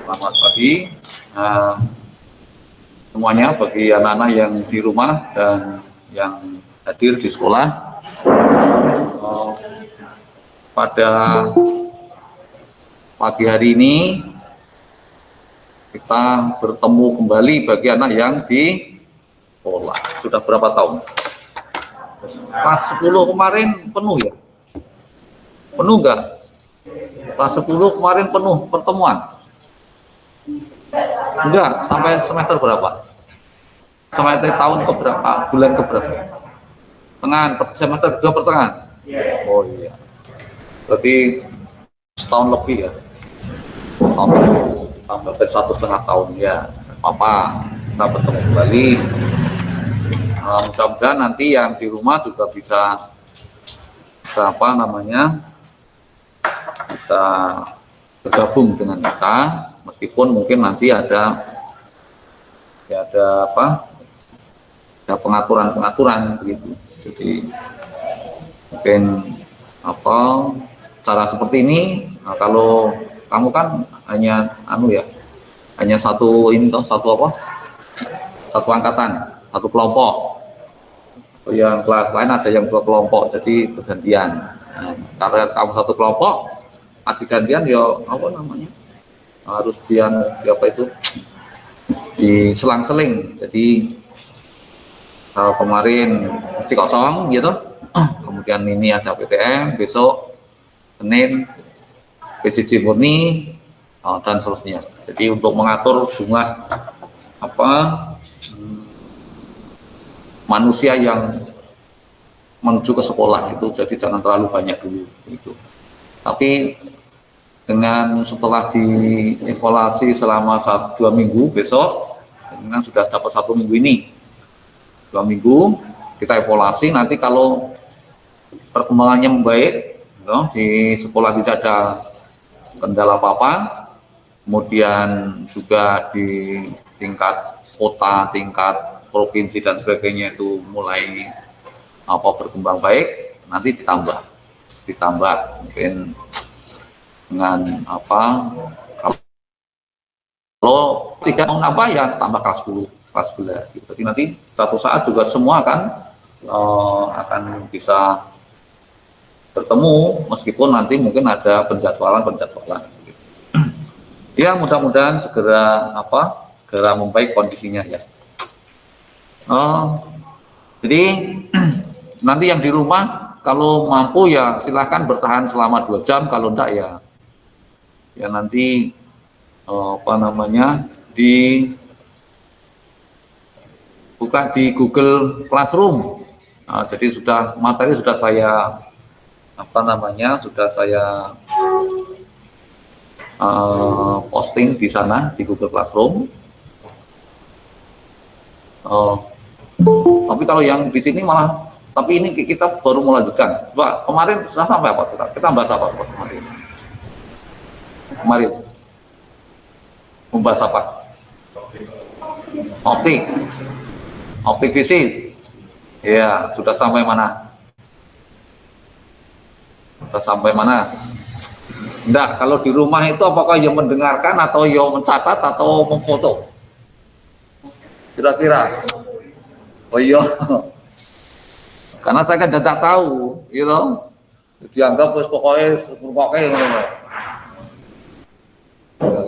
Selamat pagi semuanya bagi anak-anak yang di rumah dan yang hadir di sekolah. Pada pagi hari ini kita bertemu kembali bagi anak yang di sekolah. Sudah berapa tahun? Kelas 10 kemarin penuh ya? Penuh enggak? Kelas 10 kemarin penuh pertemuan? Enggak, sampai semester berapa? Sampai tahun keberapa? Bulan keberapa? Pertengahan, semester 2 pertengahan? Oh iya. Berarti setahun lebih ya? Setahun lebih. Sampai 1,5 tahun ya. Apa? Kita bertemu kembali. Mudah-mudahan nanti yang di rumah juga bisa apa namanya? Bisa bergabung dengan kita, meskipun mungkin nanti ada pengaturan begitu. Jadi mungkin cara seperti ini. Nah, kalau kamu kan hanya satu angkatan, satu kelompok. Yang kelas lain ada yang dua kelompok, jadi bergantian. Nah, karena kamu satu kelompok, adik gantian harus diselang-seling. Jadi kemarin masih kosong gitu, kemudian ini ada PTM, besok Senin PJJ murni, dan seterusnya. Jadi untuk mengatur jumlah manusia yang menuju ke sekolah itu, jadi jangan terlalu banyak dulu itu. Tapi setelah dievaluasi selama 2 minggu, besok dengan sudah dapat 1 minggu ini, 2 minggu kita evaluasi. Nanti kalau perkembangannya membaik, di sekolah tidak ada kendala apa-apa, kemudian juga di tingkat kota, tingkat provinsi dan sebagainya itu mulai berkembang baik, nanti ditambah mungkin dengan kalau tidak mau nambah ya tambah kelas 10, kelas 11 gitu. Jadi nanti suatu saat juga semua akan bisa bertemu, meskipun nanti mungkin ada penjadwalan gitu. Ya mudah-mudahan segera membaik kondisinya ya. Jadi nanti yang di rumah kalau mampu ya silahkan bertahan selama 2 jam, kalau enggak ya nanti buka di Google Classroom. Jadi materi sudah saya posting di sana di Google Classroom. Tapi kalau yang di sini tapi ini kita baru melanjutkan. Pak, kemarin sudah sampai apa kita bahas apa kemarin? Membahas apa? Optik fisik. Ya, sudah sampai mana? Enggak, kalau di rumah itu apakah yang mendengarkan atau yang mencatat atau memfoto? Kira-kira? Oh iya. Karena saya kan tidak tahu, dianggap pokoknya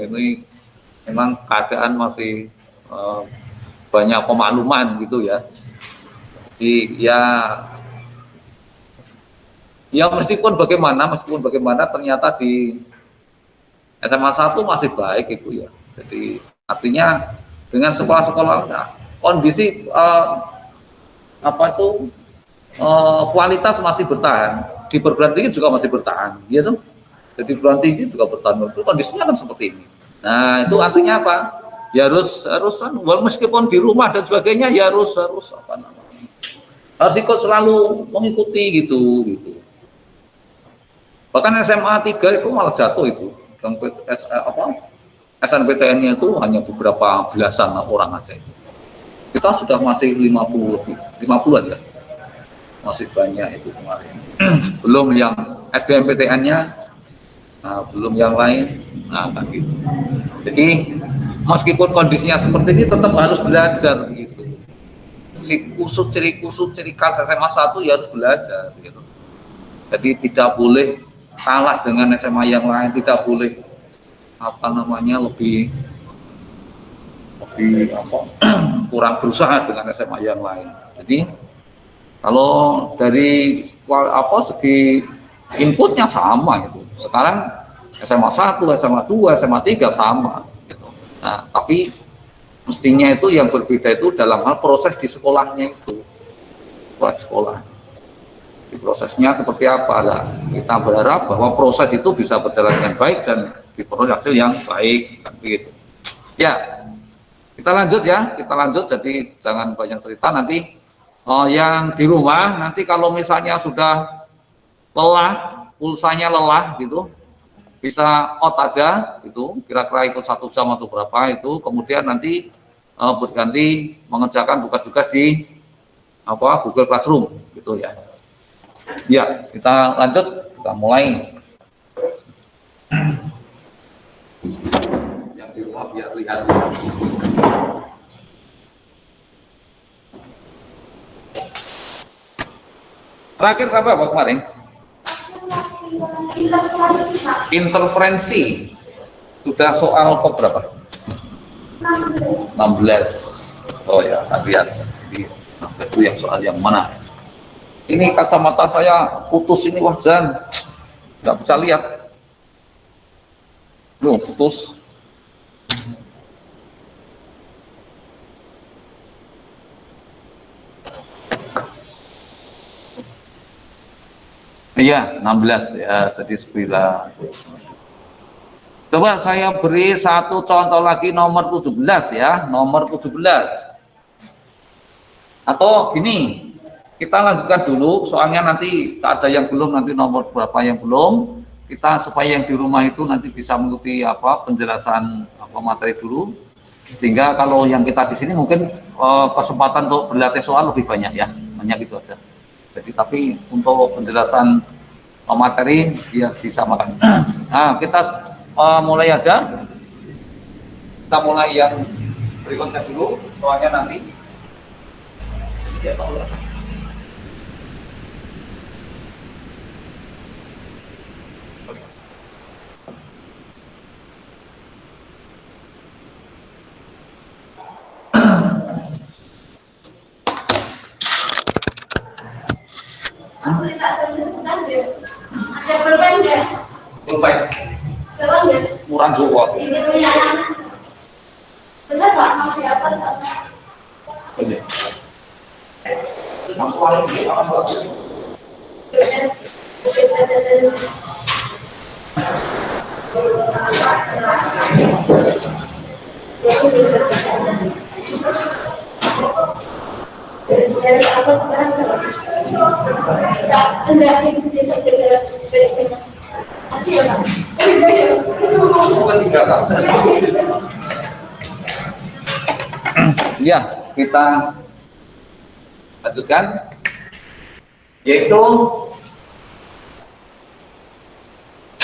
ini memang keadaan masih banyak pemakluman gitu ya. Jadi ya meskipun bagaimana ternyata di SMA 1 masih baik itu ya. Jadi artinya dengan sekolah-sekolah kondisi kualitas masih bertahan, di perguruan tinggi juga masih bertahan, gitu. Jadi perguruan tinggi juga bertahan, itu kondisinya kan seperti ini. Nah itu artinya apa? Ya harus meskipun di rumah dan sebagainya, ya harus ikut selalu mengikuti gitu. Bahkan SMA 3 itu malah jatuh itu, SNPTN-nya itu hanya beberapa belasan orang aja itu. Kita sudah masih 50-an ya. Masih banyak itu kemarin. Belum yang SBMPTN-nya Nah, belum yang lain. Nah, kan gitu. Jadi meskipun kondisinya seperti ini tetap harus belajar gitu. Ciri kusut, ciri khas SMA 1 ya harus belajar gitu. Jadi tidak boleh kalah dengan SMA yang lain, tidak boleh apa namanya lebih apa, kurang berusaha dengan SMA yang lain. Jadi kalau dari segi inputnya sama gitu. Sekarang SMA 1, SMA 2, SMA 3 sama gitu. Nah, tapi mestinya itu yang berbeda itu dalam hal proses di sekolahnya itu. Proses sekolah. Di prosesnya seperti apa? Nah, kita berharap bahwa proses itu bisa berjalan dengan baik dan diperoleh hasil yang baik kan begitu. Ya, kita lanjut ya, kita lanjut. Jadi jangan banyak cerita nanti. Yang di rumah nanti kalau misalnya sudah lelah, pulsanya lelah gitu, bisa out aja gitu, kira-kira ikut 1 jam atau berapa itu, kemudian nanti berganti mengerjakan tugas-tugas di Google Classroom gitu ya. Ya, kita lanjut, kita mulai. Yang di rumah biar lihat. Terakhir sampai apa kemarin? Interferensi. Sudah soal ke berapa? 16. Oh ya, lihat. Jadi itu yang soal yang mana? Ini kacamata saya putus ini, wah Jan. Nggak bisa lihat. Loh, putus. Iya, 16 ya, tadi 9. Coba saya beri satu contoh lagi nomor 17 ya, nomor 17. Atau gini, kita lanjutkan dulu, soalnya nanti tak ada yang belum, nanti nomor berapa yang belum. Kita supaya yang di rumah itu nanti bisa mengikuti penjelasan materi dulu. Sehingga kalau yang kita di sini mungkin kesempatan untuk berlatih soal lebih banyak ya, hanya gitu aja. Jadi tapi untuk penjelasan materi dia disamakan. Nah, kita mulai aja. Kita mulai yang berikutnya dulu, soalnya nanti. Ya, tahu lah. Murah juga. Benar Pak, masih apa sama? Iya. Ya, kita lanjutkan, yaitu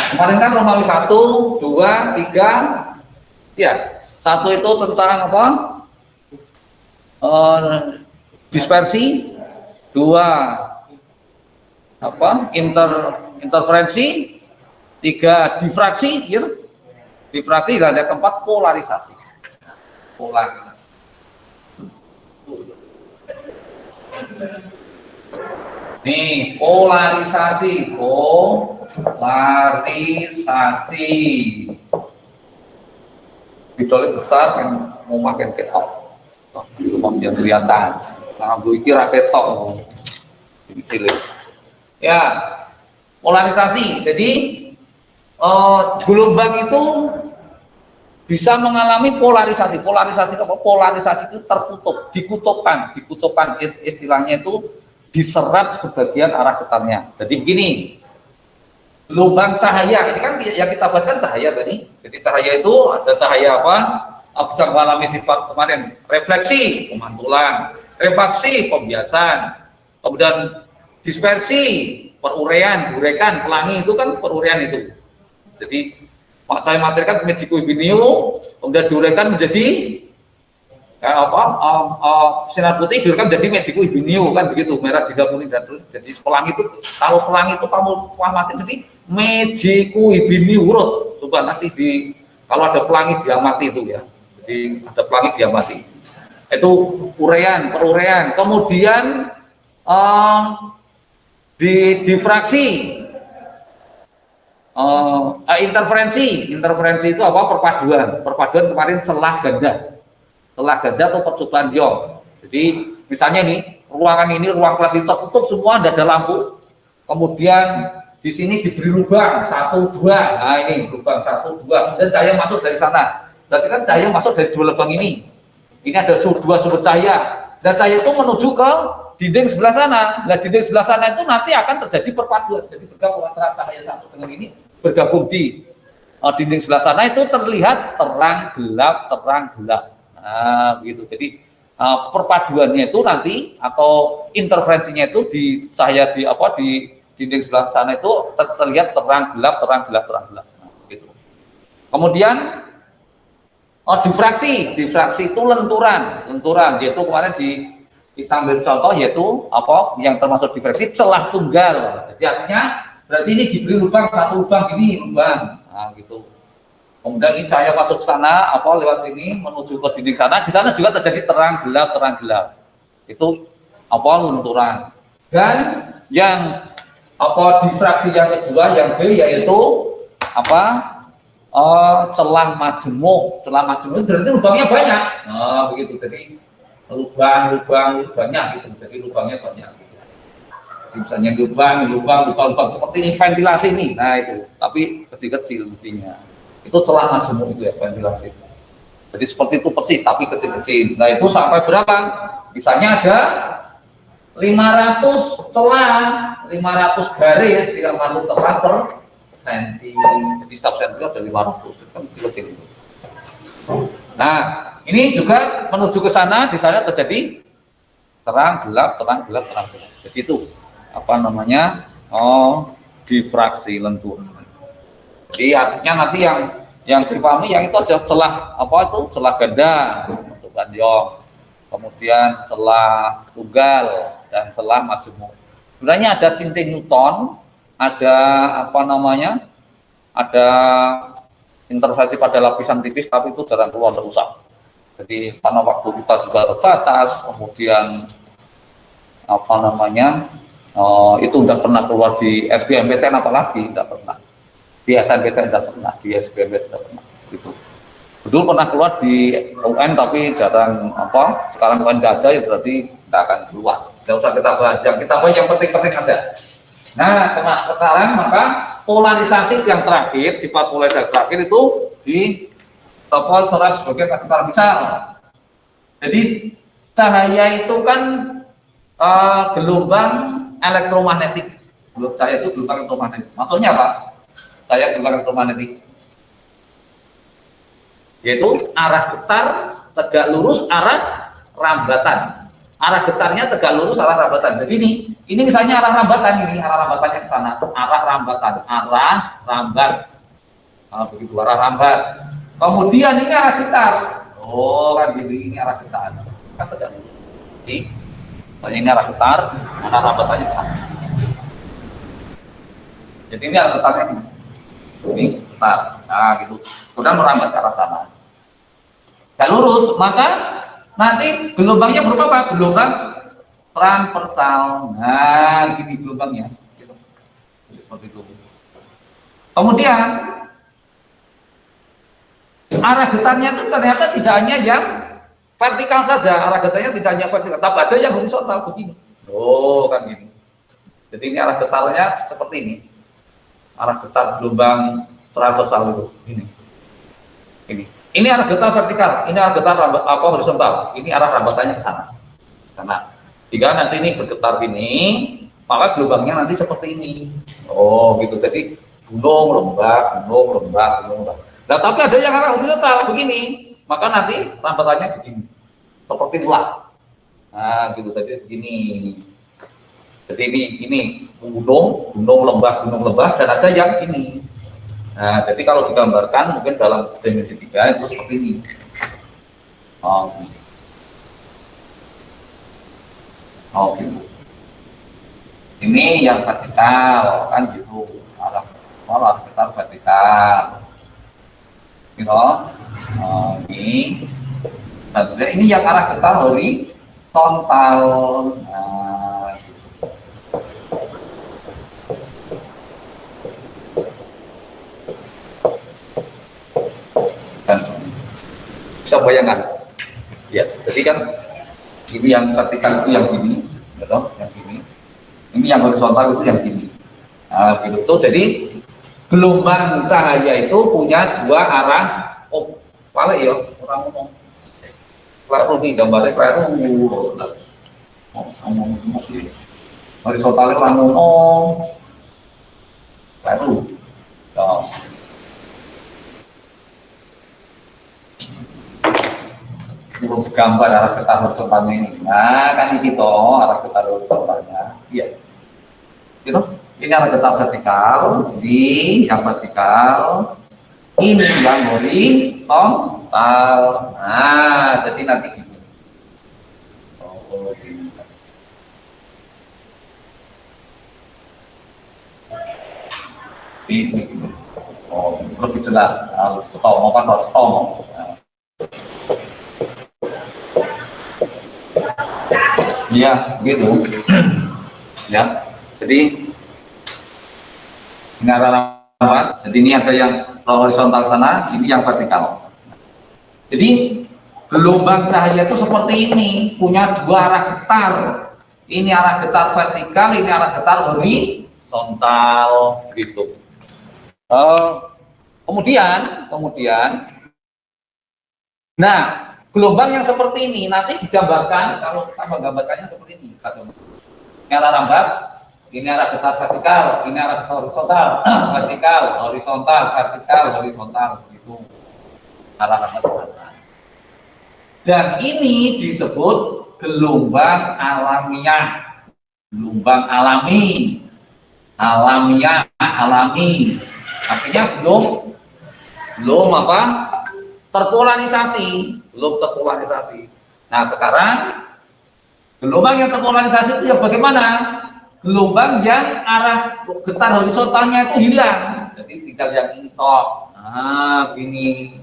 kemarin kan Romawi 1, 2, 3, ya, 1 itu tentang apa? Dispersi, 2 interferensi, 3 difraksi, ya. Difraksi, dan yang keempat polarisasi. Nih, polarisasi. Bidolnya besar kan mau makin ketok. Cuma yang kelihatan. Nah, gue kira ketok. Ya, polarisasi. Jadi gelombang itu bisa mengalami polarisasi. Polarisasi apa? Polarisasi itu tertutup, dikutupkan istilahnya itu diserap sebagian arah getarnya. Jadi begini, gelombang cahaya ini kan yang kita bahas kan cahaya tadi. Jadi cahaya itu ada cahaya apa? Bisa mengalami sifat kemarin refleksi, pemantulan, refraksi, pembiasan, kemudian dispersi, peruraian, diuraikan, pelangi itu kan peruraian itu. Jadi cahaya materi kan Mexico Ibinio, kemudian diuraikan menjadi sinar putih diuraikan menjadi Mexico Ibinio kan begitu, merah juga kuning dan terus. Jadi pelangi itu kalau kamu amati jadi Mexico Ibinio urut. Coba nanti kalau ada pelangi diamati itu ya. Jadi ada pelangi diamati. Itu peruraian. Kemudian difraksi. Interferensi itu apa? Perpaduan kemarin celah ganda atau percobaan Young. Jadi misalnya nih ruang kelas itu tertutup semua, tidak ada lampu, kemudian di sini diberi lubang 1, 2, nah ini lubang 1, 2, dan cahaya masuk dari sana, berarti kan cahaya masuk dari 2 lubang ini ada 2 sumber cahaya, dan cahaya itu menuju ke dinding sebelah sana. Nah dinding sebelah sana itu nanti akan terjadi perpaduan, jadi bergabung antara cahaya satu dengan ini, bergabung di dinding sebelah sana itu terlihat terang gelap. Nah begitu. Jadi perpaduannya itu nanti atau interferensinya itu di cahaya di dinding sebelah sana itu terlihat terang gelap. Nah, gitu. Kemudian difraksi itu lenturan yaitu kemarin kita ambil contoh yaitu yang termasuk difraksi celah tunggal. Jadi artinya berarti ini diberi lubang 1 lubang gini nah gitu. Kemudian ini cahaya masuk ke sana lewat sini menuju ke dinding sana, di sana juga terjadi terang gelap. Itu lenturan. Dan yang difraksi yang kedua yang B yaitu celah majemuk berarti lubangnya banyak. Nah begitu, jadi lubang banyak gitu, jadi lubangnya banyak gitu. Misalnya lubang seperti ini ventilasi ini, nah itu tapi kecil mestinya itu celah majemuk itu ya, ventilasi. Jadi seperti itu persis tapi kecil. Nah itu sampai berapa? Misalnya ada 500 garis tidak masuk celah per senti, jadi setiap senti ada 500 kan kecil itu. Nah ini juga menuju ke sana, di sana terjadi terang gelap. Jadi itu difraksi lentur. Jadi artinya nanti yang dipahami yang itu ada celah celah ganda untuk Young, kemudian celah tunggal dan celah majemuk. Sebenarnya ada cincin Newton, ada ada interferensi pada lapisan tipis, tapi itu jarang keluar rusak. Jadi karena waktu kita juga terbatas, kemudian itu tidak pernah keluar di SBMPTN, apalagi tidak pernah di SNMPTN, tidak pernah di SBMPTN, tidak pernah gitu. Betul pernah keluar di UN tapi jarang sekarang UN tidak ada ya berarti tidak akan keluar. Tidak usah kita bahas, yang penting-penting ada. Nah sekarang maka polarisasi yang terakhir, sifat polarisasi terakhir itu di serang sebagai kategori misal. Jadi cahaya itu kan gelombang elektromagnetik. Cahaya itu gelombang elektromagnetik. Maksudnya apa? Cahaya gelombang elektromagnetik yaitu arah getar tegak lurus arah rambatan. Arah getarnya tegak lurus arah rambatan. Jadi ini misalnya arah rambatannya ke sana. Arah rambat. Nah, begitu arah rambat. Kemudian ini arah getar. Kan ini arah getar. Kan tegak lurus. Jadi ini arah getar, arah rambatannya ke sana. Jadi ini arah getarnya ini getar. Nah, gitu. Kemudian merambat ke arah sana. Dan lurus, maka nanti gelombangnya berupa apa? Gelombang transversal. Nah, gini gelombangnya. Gitu. Seperti itu. Kemudian arah getarnya itu ternyata tidak hanya yang vertikal saja. Arah getarnya tidak hanya vertikal, tapi ada yang horizontal begini. Kan gini. Jadi ini arah getarnya seperti ini. Arah getar gelombang transversal itu. Ini arah getar vertikal, ini arah getar horizontal, ini arah rambatannya ke sana. Karena jika nanti ini bergetar gini, maka gelombangnya nanti seperti ini. Gitu. Jadi gunung lembah. Nah, tapi ada yang arah horizontal begini, maka nanti rambatannya begini, seperti ulah. Nah, gitu tadi begini. Jadi ini gunung lembah, dan ada yang ini. Nah, jadi kalau digambarkan mungkin dalam dimensi 3 itu seperti ini. Oh, gitu. Ini yang vertikal kan gitu, arah kita vertikal. Gitu. Ini. Nah, ini yang arah kita horizontal. Nah, dan bisa bayangkan, ya. Jadi kan ini yang vertikal itu yang ini, gitu, yang ini. Ini yang horizontal itu yang ini. Nah, gitu. Jadi gelombang cahaya itu punya dua arah. Oh, balik ya, orang ngomong. Kalau ini gambarnya kayak ngomong horizontalnya orang ngomong. Lalu, gambar arah ketar horizontalnya ini. Nah, kan ini toh arah ketar horizontalnya. Iya. Gitu. Ini arah ketar vertikal, jadi yang vertikal, ini yang horizontal. Nah, jadi nanti gitu. Oh, gini. Ini gitu. Oh, lebih jelas. Tahu apa harus tahu. Ya, gitu. Ya, jadi ini arah lambat. Jadi ini ada yang horizontal sana, ini yang vertikal. Jadi gelombang cahaya itu seperti ini, punya dua arah getar. Ini arah getar vertikal, ini arah getar horizontal, gitu. Kemudian, nah, gelombang yang seperti ini nanti digambarkan, kalau kita menggambarkannya seperti ini. Ini arah lambat, ini arah getar vertikal, ini arah getar horizontal, vertikal, horizontal, vertikal, horizontal, gitu. Arah lambat sana. Dan ini disebut gelombang alamiah, gelombang alami, alamiah, alami. Artinya belum apa? Terpolarisasi, belum terpolarisasi. Nah, sekarang gelombang yang terpolarisasi itu yang bagaimana? Gelombang yang arah getar horizontalnya itu hilang, jadi tinggal yang ini toh. Nah, ini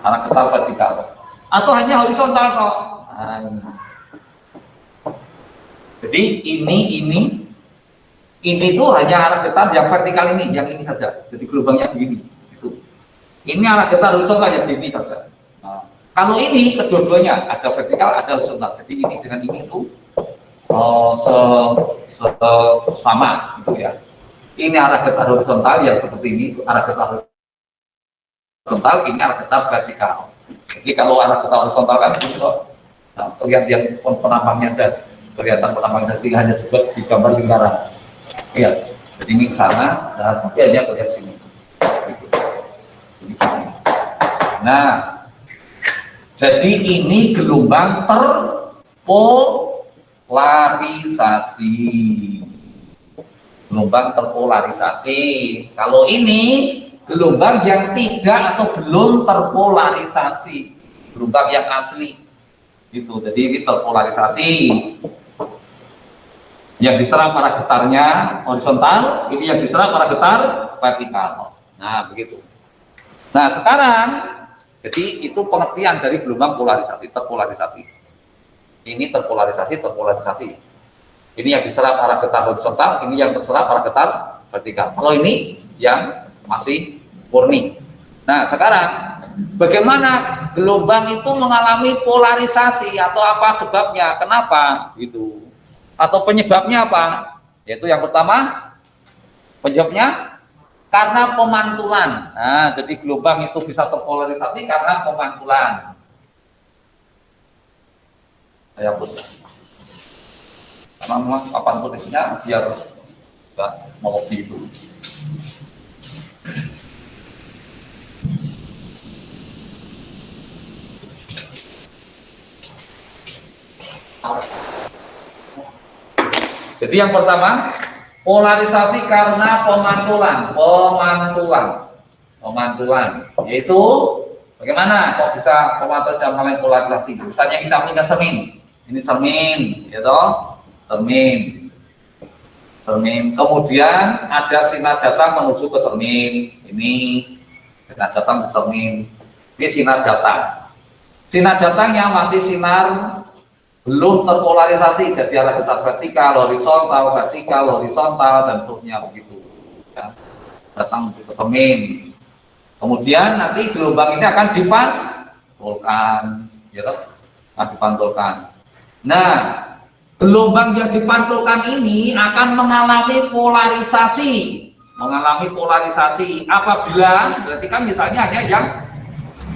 arah getar vertikal atau hanya horizontal toh. Nah, ini. Jadi ini tuh hanya arah getar yang vertikal ini, yang ini saja. Jadi gelombangnya begini. Itu. Ini arah getar horizontal yang begini saja. Nah, kalau ini kedua-duanya ada vertikal, ada horizontal. Jadi ini dengan ini itu sama, gitu ya. Ini arah getar horizontal yang seperti ini, arah getar horizontal, ini arah getar vertikal. Jadi kalau arah getar horizontal kan itu, nah, terlihat yang penampangnya saja, kelihatan penampangnya saja, hanya juga di gambar lingkaran. Iya, jadi ini ke sana, dan tapi hanya kelihatan sini. Gitu. Nah, jadi ini gelombang terpolarisasi. Gelombang terpolarisasi. Kalau ini gelombang yang tidak atau belum terpolarisasi, gelombang yang asli. Gitu. Jadi ini terpolarisasi. Yang diserap arah getarnya horizontal, ini yang diserap arah getar vertikal. Nah, begitu. Nah, sekarang jadi itu pengertian dari gelombang polarisasi, terpolarisasi. Ini terpolarisasi. Ini yang diserap arah getar horizontal, ini yang terserap arah getar vertikal. Kalau ini yang masih murni. Nah, sekarang bagaimana gelombang itu mengalami polarisasi atau apa sebabnya? Kenapa? Gitu. Atau penyebabnya apa? Yaitu yang pertama, penyebabnya karena pemantulan. Nah, jadi gelombang itu bisa terpolarisasi karena pemantulan. Saya hapus. Karena memang papan tulisnya biar nggak melobi itu. Jadi yang pertama, Polarisasi karena pemantulan, yaitu bagaimana kok bisa pemantulan dan mengalami polarisasi? Misalnya kita punya cermin, ini cermin, ya toh, cermin. Kemudian ada sinar datang menuju ke cermin, ini sinar datang ke cermin, ini sinar datang. Sinar datang yang masih sinar belum terpolarisasi, jadi arah getar vertikal, horizontal, dan seterusnya begitu. Ya. Datang ke cermin. Kemudian nanti gelombang ini akan dipantulkan, ya toh? Dipantulkan. Nah, gelombang yang dipantulkan ini akan mengalami polarisasi. Apabila berarti kan misalnya hanya yang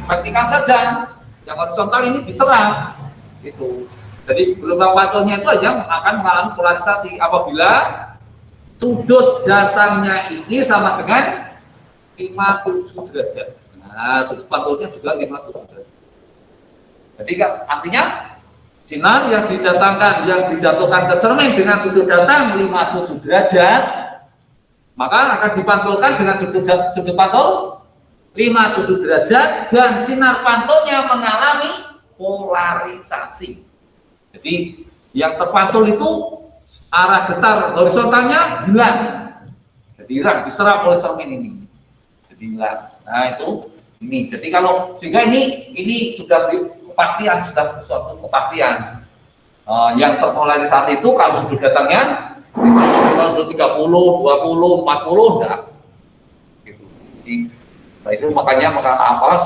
vertikal saja, yang horizontal ini diserap, gitu. Jadi gelombang pantulnya itu aja akan mengalami polarisasi apabila sudut datangnya ini sama dengan 57 derajat. Nah, sudut pantulnya juga 57 derajat. Jadi kan artinya sinar yang dijatuhkan ke cermin dengan sudut datang 57 derajat, maka akan dipantulkan dengan sudut pantul 57 derajat dan sinar pantulnya mengalami polarisasi. Jadi yang terpantul itu arah getar horizontalnya hilang. Jadi hilang, diserap oleh cermin ini. Jadi hilang. Nah itu ini. Jadi kalau sehingga ini sudah sudah suatu kepastian. Yang terpolarisasi itu kalau sudut datangnya sudut 30, 20, 40 enggak. Gitu. Nah itu makanya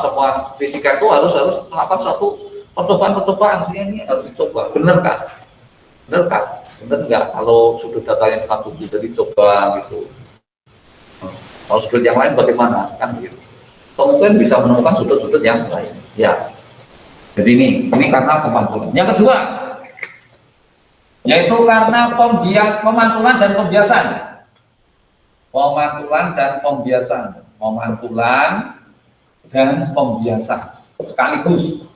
semua fisika itu harus melakukan suatu percobaan ini harus dicoba. Benar nggak kalau sudut datanya 47 jadi coba gitu. Kalau sudut yang lain bagaimana kan gitu. Mungkin bisa menemukan sudut-sudut yang lain. Ya. Jadi ini karena pemantulan. Yang kedua, yaitu karena pemantulan dan pembiasan. Pemantulan dan pembiasan sekaligus.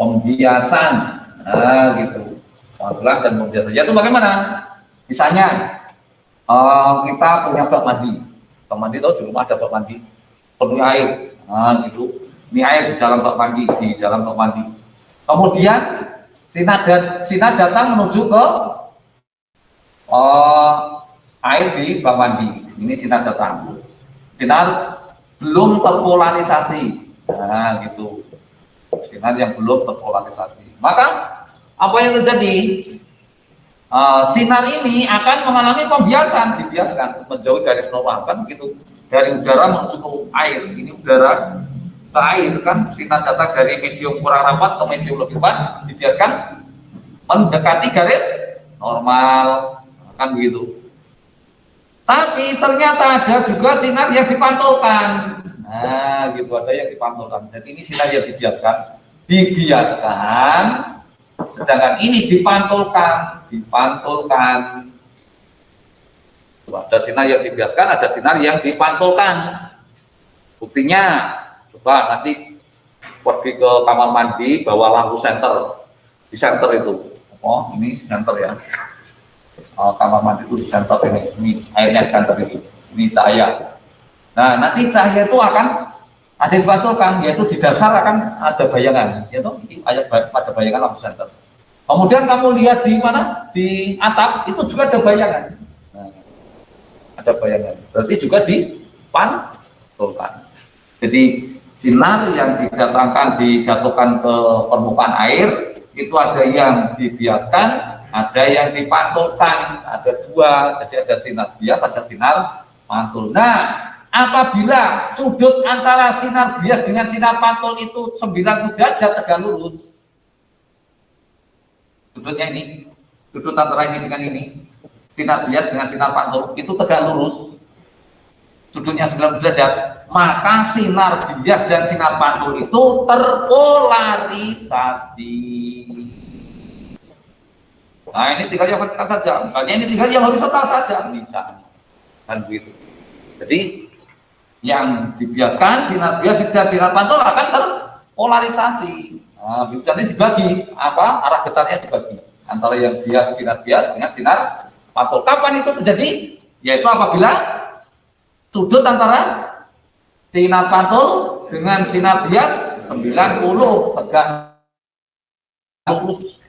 Pembiasan, nah gitu. Pemantulan dan pembiasan. Itu bagaimana? Misalnya kita punya bak mandi. Bak mandi tahu di rumah ada bak mandi penuh air. Nah gitu. Ini air di dalam bak mandi, Kemudian sinar datang menuju ke air di bak mandi. Ini sinar datang. Sinar belum terpolarisasi. Nah, gitu. Sinar yang belum terpolarisasi. Maka apa yang terjadi? Sinar ini akan mengalami dibiaskan menjauh garis normal kan begitu. Dari udara menuju ke air. Ini udara ke air kan sinar datang dari medium kurang rapat ke medium lebih rapat dibiaskan mendekati garis normal kan begitu. Tapi ternyata ada juga sinar yang dipantulkan. Nah, gitu ada yang dipantulkan. Jadi ini sinar yang dibiaskan, sedangkan ini dipantulkan. Ada sinar yang dibiaskan, ada sinar yang dipantulkan. Buktinya coba nanti pergi ke kamar mandi bawa lampu senter, di senter itu ini senter ya, kamar mandi itu di senter ini airnya di senter ini cahaya. Nah nanti cahaya itu akan ada dipantulkan, yaitu di dasar akan ada bayangan, yaitu ini ada bayangan lampu senter. Kemudian kamu lihat di mana di atap itu juga ada bayangan. Nah, ada bayangan, berarti juga dipantulkan. Jadi sinar yang dijatuhkan ke permukaan air itu ada yang dibiaskan, ada yang dipantulkan, ada dua. Jadi ada sinar bias, ada sinar pantul. Nah, apabila sudut antara sinar bias dengan sinar pantul itu 90 derajat tegak lurus, sudutnya ini, sudut antara ini dengan ini, sinar bias dengan sinar pantul itu tegak lurus, sudutnya 90 derajat, maka sinar bias dan sinar pantul itu terpolarisasi. Nah ini tinggal yang vertikal saja, misalnya ini tinggal yang horizontal saja, misalnya kan begitu. Jadi yang dibiaskan sinar bias dan sinar pantul akan terpolarisasi. Nah, biasanya dibagi arah getarnya dibagi antara yang sinar bias dengan sinar pantul. Kapan itu terjadi? Yaitu apabila sudut antara sinar pantul dengan sinar bias 90 tegak.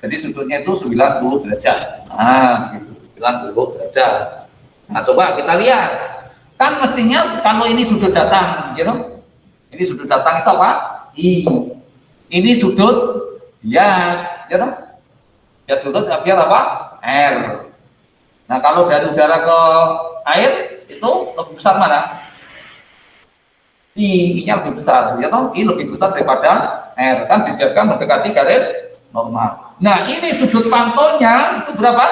Jadi sudutnya itu 90 derajat. Nah, gitu. 90 derajat. Nah, coba kita lihat. Kan mestinya kalau ini sudut datang, gitu. Ini sudut datang itu apa? I. Ini sudut bias, gitu. Ya sudut bias apa? R. Nah, kalau dari udara ke air itu lebih besar mana? I-nya lebih besar, ya toh? I lebih besar daripada R, kan dibiarkan mendekati garis normal. Nah, ini sudut pantulnya itu berapa?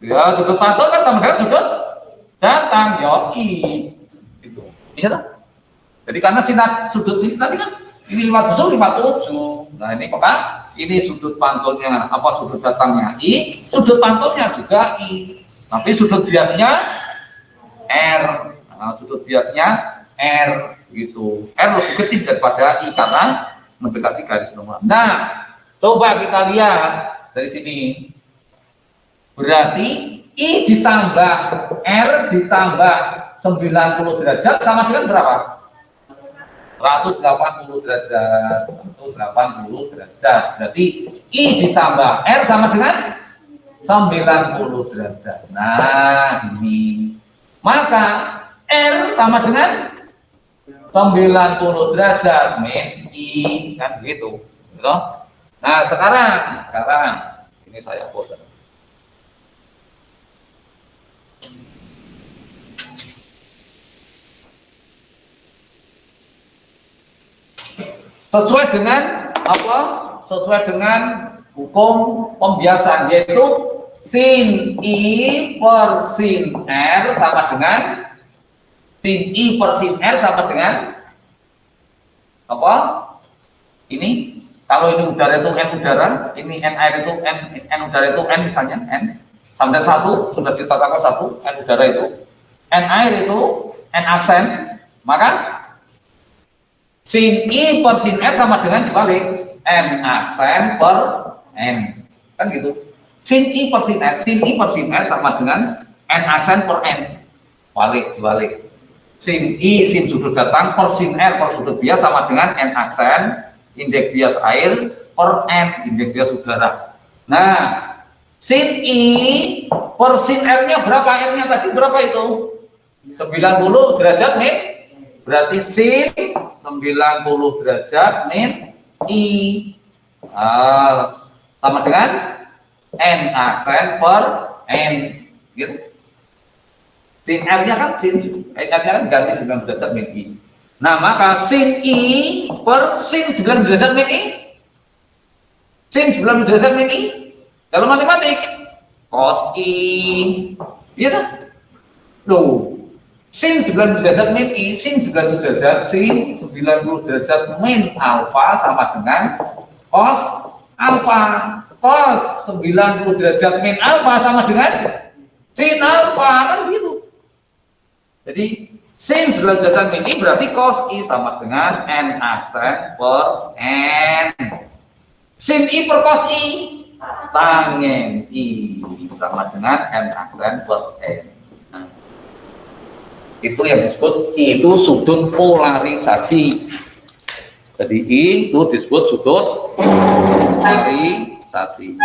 Ya, sudut pantul kan sama dengan sudut datang, ya I. Gitu. Iya toh? Jadi karena sinar sudut ini tadi kan ini 57, 57. Nah, ini maka ini sudut pantulnya apa sudut datangnya I, sudut pantulnya juga I. Tapi sudut biasnya R. Nah, sudut biasnya R gitu. R lebih kecil daripada I karena mendekati garis normal. Nah, coba kita lihat dari sini. Berarti I ditambah R ditambah 90 derajat sama dengan berapa? 180 derajat. 180 derajat. Berarti I ditambah R sama dengan 90 derajat. Nah, ini. Maka R sama dengan 90 derajat min I, kan begitu. Gitu. Nah, sekarang ini saya hapus. Sesuai dengan apa? Sesuai dengan hukum pembiasan, yaitu sin I per sin R sama dengan sin I per sin R sama dengan apa? Ini kalau ini udara itu N udara, ini N air itu N udara itu N misalnya N sama dengan 1, sudah ditetapkan 1 N udara itu, N air itu N aksen, maka sin I per sin R sama dengan dibalik N aksen per N, kan gitu. Sin I per sin R sama dengan N aksen per N, dibalik. Sin I sin sudut datang per sin R per sudut bias sama dengan N aksen indeks bias air per N indeks bias udara. Nah, sin I per sin R-nya berapa? R-nya tadi berapa itu? 90 derajat min. Berarti sin 90 derajat min I sama dengan N aksen per N gitu. Sin R-nya kan sin R-nya kan ganti 90 derajat min I. Nah, maka sin I per sin 90 derajat min I. Sin 90 derajat min I dalam matematik cos I. Iya kan? Loh, sin 90 derajat min I, sin 90 derajat, sin 90 derajat min alfa sama dengan cos alfa. Cos 90 derajat min alfa sama dengan sin alfa, kan begitu. Jadi sin 90 derajat min I berarti cos I sama dengan N aksen per N. Sin I per cos I tangen I sama dengan N aksen per N. Itu yang disebut I itu sudut polarisasi. Jadi I itu disebut sudut polarisasi.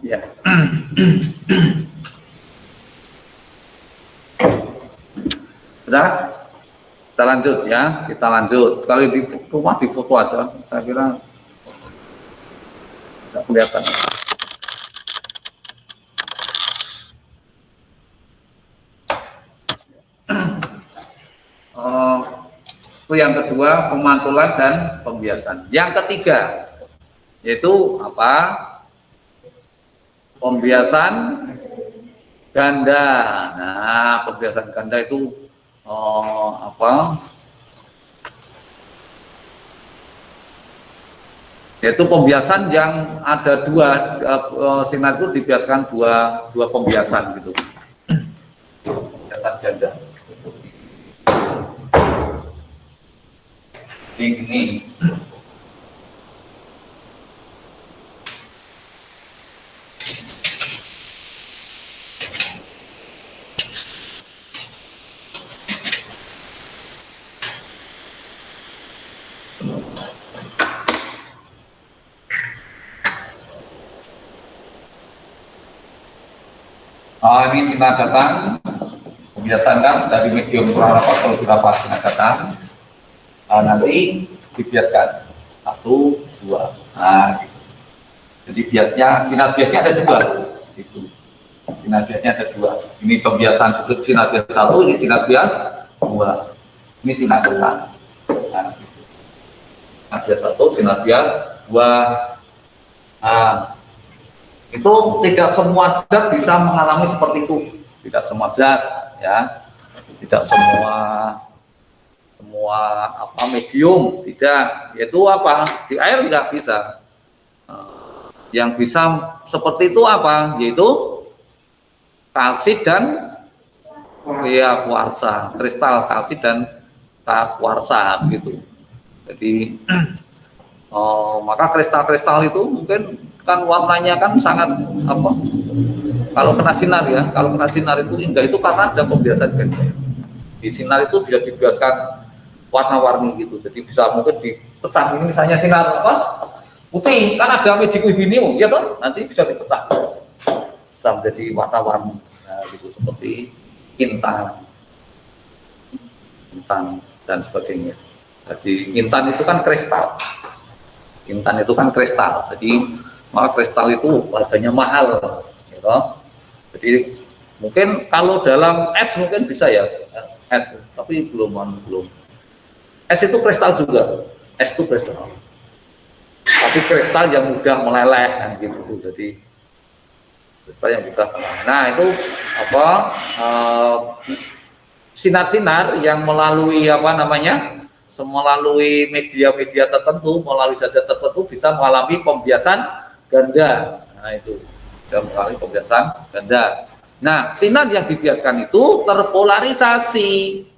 Ya. Sudah, kita lanjut ya, kita lanjut. Kalau di rumah di foto aja, saya kira tidak kelihatan. Itu yang kedua, pemantulan dan pembiasan. Yang ketiga yaitu apa? Pembiasan ganda. Nah, pembiasan ganda itu apa? Yaitu pembiasan yang ada dua, sinar itu dibiaskan dua pembiasan gitu. Pembiasan ganda. Ini. Ini sinar datang, pembiasan kan dari medium berapa kalau berapa sinar datang. Nanti dibiaskan 1, 2. Nah, gitu. Jadi biasnya sinar biasnya ada 2. Itu sinar biasnya ada 2. Ini pembiasan sebut sinar bias 1, ini sinar bias 2. Ini sinar datang. Nah, gitu. Sinar bias 1, sinar bias 2. Nah, itu tidak semua zat bisa mengalami seperti itu. Tidak semua zat, ya. Tidak semua apa medium, tidak. Yaitu apa? Di air nggak bisa. Yang bisa seperti itu apa? Yaitu kalsit dan ya kuarsa, kristal kalsit dan kuarsa gitu. Jadi maka kristal-kristal itu mungkin kan warnanya kan sangat apa? Kalau kena sinar ya, kalau kena sinar itu indah itu karena ada pembiasan ganda. Di sinar itu bisa dibiaskan warna-warni gitu, jadi bisa mungkin dipecah. Ini misalnya sinar apa putih, kan ada magic wibinium, ya toh, nanti bisa dipecah, bisa menjadi warna-warni, nah, gitu seperti intan dan sebagainya. Jadi intan itu kan kristal, jadi maka kristal itu harganya mahal, ya toh. Jadi mungkin kalau dalam es mungkin bisa ya, es, tapi belum. Es itu kristal juga, es itu kristal. Tapi kristal yang mudah meleleh kan gitu. Jadi kristal yang mudah meleleh. Nah, itu apa? Sinar-sinar yang melalui apa namanya? Melalui media-media tertentu, melalui zat tertentu bisa mengalami pembiasan ganda. Nah, itu bisa mengalami pembiasan ganda. Nah, sinar yang dibiaskan itu terpolarisasi.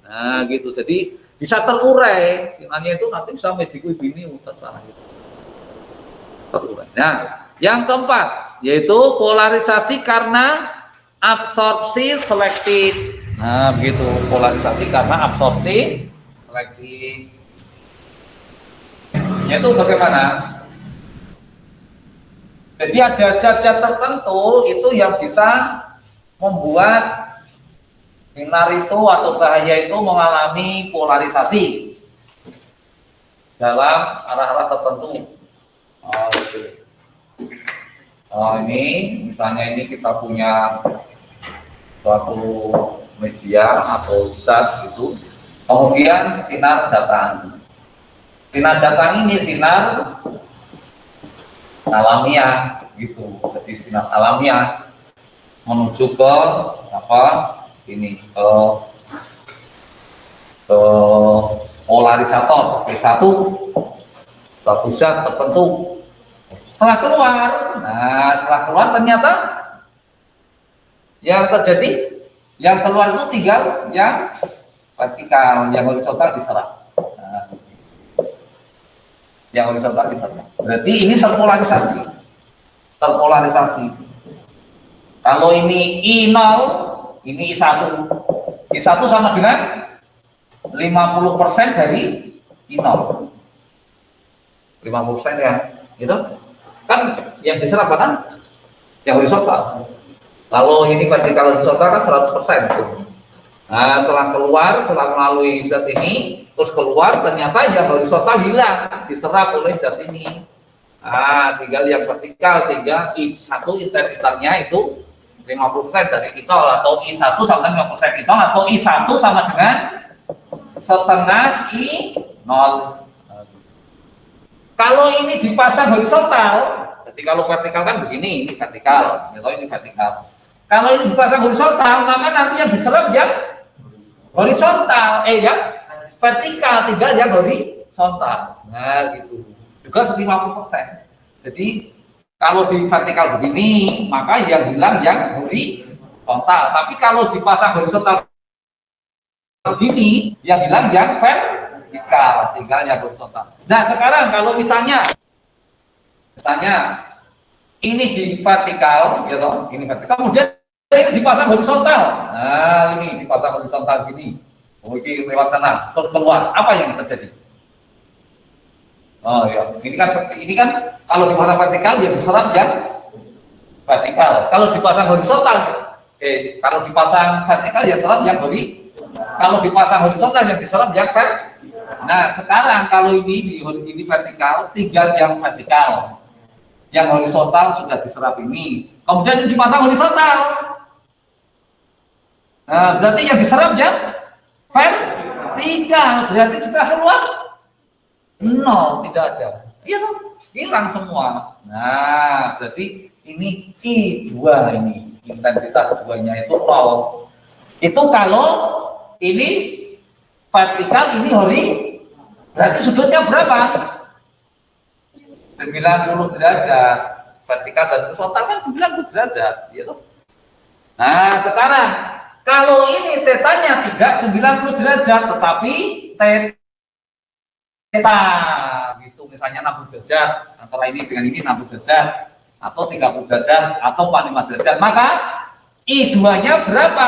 Nah, gitu. Jadi bisa terurai, sinarnya itu nanti bisa magic wibinium terserah gitu. Terurai. Nah, yang keempat yaitu polarisasi karena absorpsi selektif. Nah, begitu, polarisasi karena absorpsi selektif. Yaitu bagaimana? Jadi ada zat-zat tertentu itu yang bisa membuat sinar itu atau cahaya itu mengalami polarisasi dalam arah-arah tertentu. Ini misalnya ini kita punya suatu media atau zat itu, kemudian sinar datang. Sinar datang ini sinar alamiah gitu. Jadi sinar alamiah menuju ke apa? Ini ke polarisator P1 suatu zat tertentu. Setelah keluar ternyata yang terjadi, yang keluar itu tinggal yang vertikal, yang horizontal diserap. Nah, yang horizontal diserap. Berarti ini terpolarisasi. Kalau ini I0, ini I1. I1 sama dengan 50% dari I0. 50% ya, gitu. Kan yang diserap mana? Yang horizontal. Kalau ini vertikal horizontal kan 100% itu. Nah, setelah melalui zat ini, terus keluar, ternyata yang horizontal hilang, diserap oleh zat ini. Nah, tinggal yang vertikal, sehingga I1 intensitasnya itu 50% dari kitol, atau I1 sama dengan 50% kitol, atau I1 sama dengan setengah I0. Kalau ini dipasang horizontal, jadi kalau vertikal kan begini, ini vertikal, atau ini vertikal. Kalau ini dipasang horizontal, maka nanti yang diserap yang horizontal, yang vertikal, tinggal yang horizontal. Nah, gitu. Juga 50%. Jadi kalau di vertikal begini, maka yang hilang yang horizontal. Tapi kalau dipasang horizontal begini, yang hilang yang vertikal, tinggal yang horizontal. Nah, sekarang kalau misalnya ini di vertikal, ya toh, ini vertikal, kemudian ini dipasang horizontal. Nah, ini dipasang horizontal gini. Oh, ini lewat sana, terus keluar. Apa yang terjadi? Oh ya, ini kan kalau dipasang vertikal ya diserap yang vertikal. Kalau dipasang horizontal, kalau dipasang vertikal ya diserap yang kalau dipasang horizontal yang diserap yang vertikal. Nah, sekarang kalau ini vertikal, tinggal yang vertikal. Yang horizontal sudah diserap ini. Kemudian ini dipasang horizontal. Nah, berarti yang diserap yang vertikal. Berarti setelah keluar nol, tidak ada. Iya, hilang semua. Nah, berarti ini I2 ini. Intensitas 2-nya itu 0. Itu kalau ini vertikal, ini horizontal. Berarti sudutnya berapa? 90 derajat. Vertikal dan horizontal kan 90 derajat, gitu. Nah, sekarang kalau ini tetanya tidak 90 derajat, tetapi theta gitu, misalnya 60 derajat, antara ini dengan ini 60 derajat, atau 30 derajat, atau 45 derajat, maka I2-nya berapa?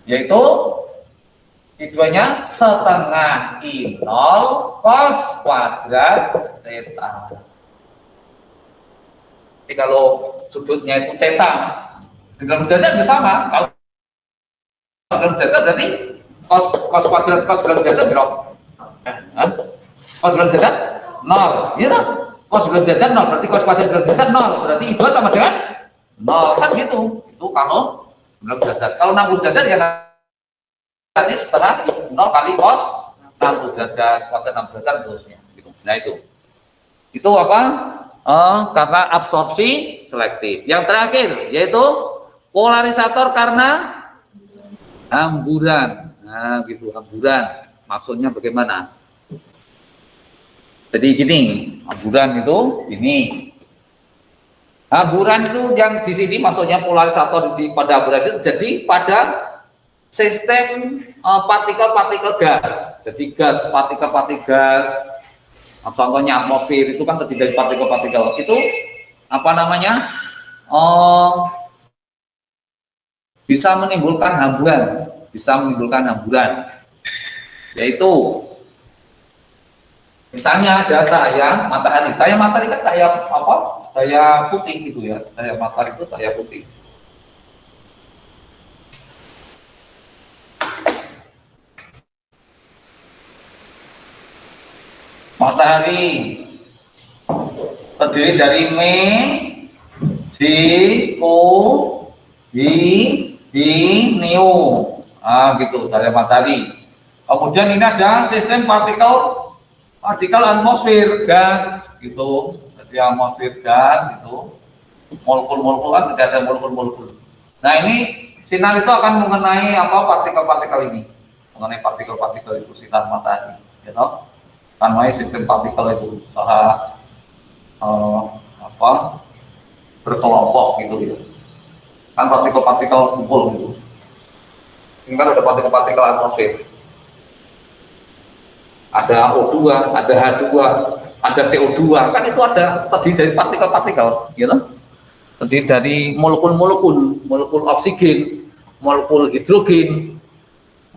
Yaitu I2-nya setengah I0 cos kuadrat theta. Jadi kalau sudutnya itu theta, dengan derajat sama. Kalau dengan derajat berarti cos kuadrat cos derajat berapa? Cos derajat 0, gitu. Cos derajat 0 berarti cos kuadrat derajat 0, berarti I2 sama dengan 0, kan gitu. Itu kalau 90 derajat. Kalau 60 derajat ya nanti setelah 0 kali cos 60 derajat, kuadrat 60 derajat terusnya. Gitu. Nah itu apa? Karena absorpsi selektif. Yang terakhir yaitu polarisator karena hamburan. Nah, gitu, hamburan. Maksudnya bagaimana? Jadi gini, hamburan itu ini. Hamburan itu yang di sini maksudnya polarisator pada hamburan itu jadi pada sistem partikel-partikel gas. Jadi gas, partikel-partikel gas, contohnya atmosfer itu kan terdiri dari partikel-partikel. Itu apa namanya? Bisa menimbulkan hamburan, yaitu misalnya ada cahaya matahari. Cahaya matahari kan cahaya apa? Cahaya putih gitu ya. Cahaya matahari itu cahaya putih. Matahari terdiri dari Me, Di, Ku, Di, Neo. Gitu, cahaya matahari. Kemudian ini ada sistem partikel atmosfer gas gitu. Jadi atmosfer gas itu molekul-molekul kan tidak ada molekul-molekul. Nah, ini sinar itu akan mengenai apa partikel-partikel ini. Mengenai partikel-partikel itu sinar matahari, gitu. Karena sistem partikel itu usaha berkelompok gitu ya. Kan partikel-partikel kumpul gitu. Ini kan ada partikel-partikel atmosfer. Ada O2, ada H2, ada CO2, kan itu ada terdiri dari partikel-partikel, gitu. Terdiri dari molekul oksigen, molekul hidrogen,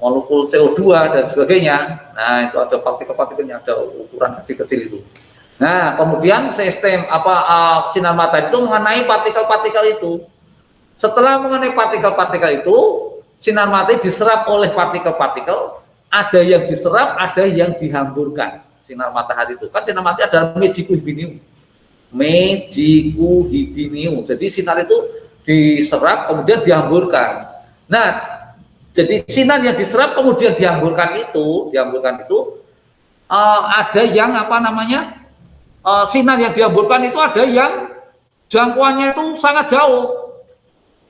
molekul CO2 dan sebagainya. Nah, itu ada partikel-partikelnya, ada ukuran kecil-kecil itu. Nah, kemudian sistem sinar matahari itu mengenai partikel-partikel itu. Setelah mengenai partikel-partikel itu, sinar matahari diserap oleh partikel-partikel, ada yang diserap, ada yang dihamburkan. Sinar matahari itu kan sinar matahari adalah medicuhibinium. Jadi sinar itu diserap kemudian dihamburkan. Nah, jadi sinar yang diserap kemudian dihamburkan itu ada yang sinar yang dihamburkan itu ada yang jangkauannya itu sangat jauh,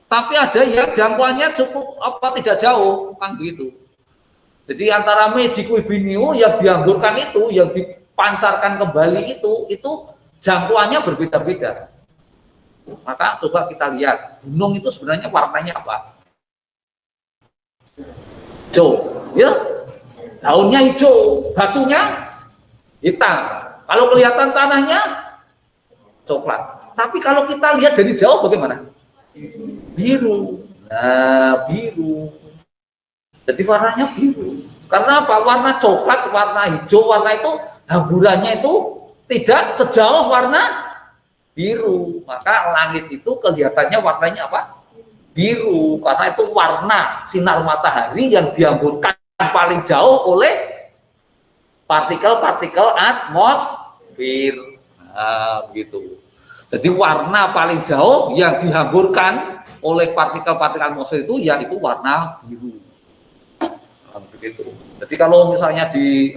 tapi ada yang jangkauannya cukup tidak jauh, kan begitu. Jadi antara medicuhibinium yang dihamburkan itu, yang dipancarkan kembali itu jangkauannya berbeda-beda. Maka coba kita lihat gunung itu sebenarnya warnanya apa? Hijau, ya, daunnya hijau, batunya hitam. Kalau kelihatan tanahnya coklat. Tapi kalau kita lihat dari jauh bagaimana? Biru. Nah, biru. Jadi warnanya biru. Karena apa? Warna coklat, warna hijau, warna itu hamburannya itu tidak sejauh warna biru. Maka langit itu kelihatannya warnanya apa? Biru. Karena itu warna sinar matahari yang dihamburkan paling jauh oleh partikel-partikel atmosfer. Nah, begitu. Jadi warna paling jauh yang dihamburkan oleh partikel-partikel atmosfer itu yaitu warna biru. Nah, begitu. Jadi kalau misalnya di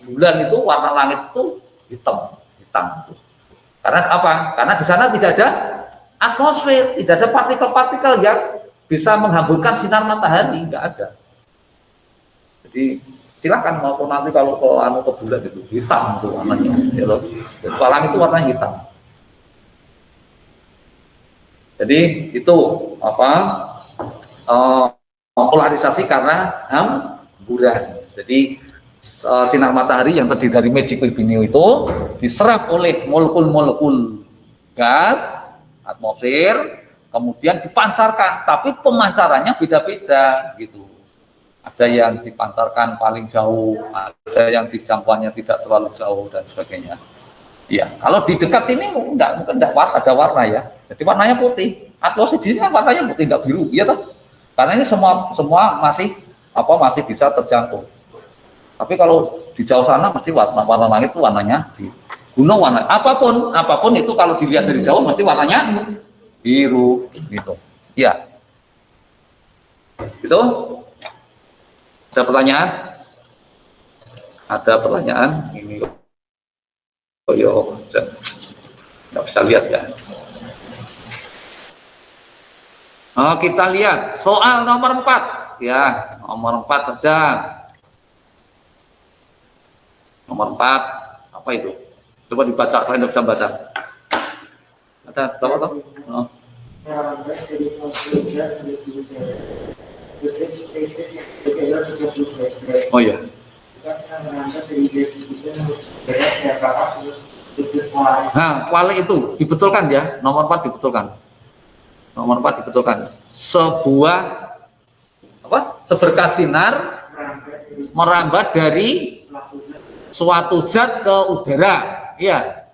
bulan itu warna langit itu hitam. Karena apa? Karena di sana tidak ada atmosfer, tidak ada partikel-partikel yang bisa menghamburkan sinar matahari, nggak ada. Jadi silakan maupun nanti kalau ke bulan itu hitam itu warnanya, ya loh. Jadi langit itu warnanya hitam. Jadi itu polarisasi karena hamburan. Jadi sinar matahari yang terdiri dari medicuhibinium itu diserap oleh molekul-molekul gas atmosfer, kemudian dipancarkan, tapi pemancarannya beda-beda gitu. Ada yang dipancarkan paling jauh, ada yang jangkauannya tidak terlalu jauh dan sebagainya. Ya, kalau di dekat sini mungkin enggak ada warna ya. Jadi warnanya putih. Atmosfer di sini warnanya putih, enggak biru, ya toh? Karena ini semua masih bisa terjangkau. Tapi kalau di jauh sana mesti warna langit itu warnanya biru. Gunung warna apapun itu kalau dilihat dari jauh mesti warnanya biru gitu. Ya. Itu ada pertanyaan? Ada pertanyaan? Ini nggak bisa lihat ya. Kita lihat soal nomor 4 ya, nomor 4 saja. Nomor 4 apa itu? Coba dibaca, saya tidak bisa baca. Ada berapa toh? Oh ya. Nah, kuali itu dibetulkan ya, nomor 4 dibetulkan. Nomor 4 dibetulkan. Seberkas sinar merambat dari suatu zat ke udara, ya.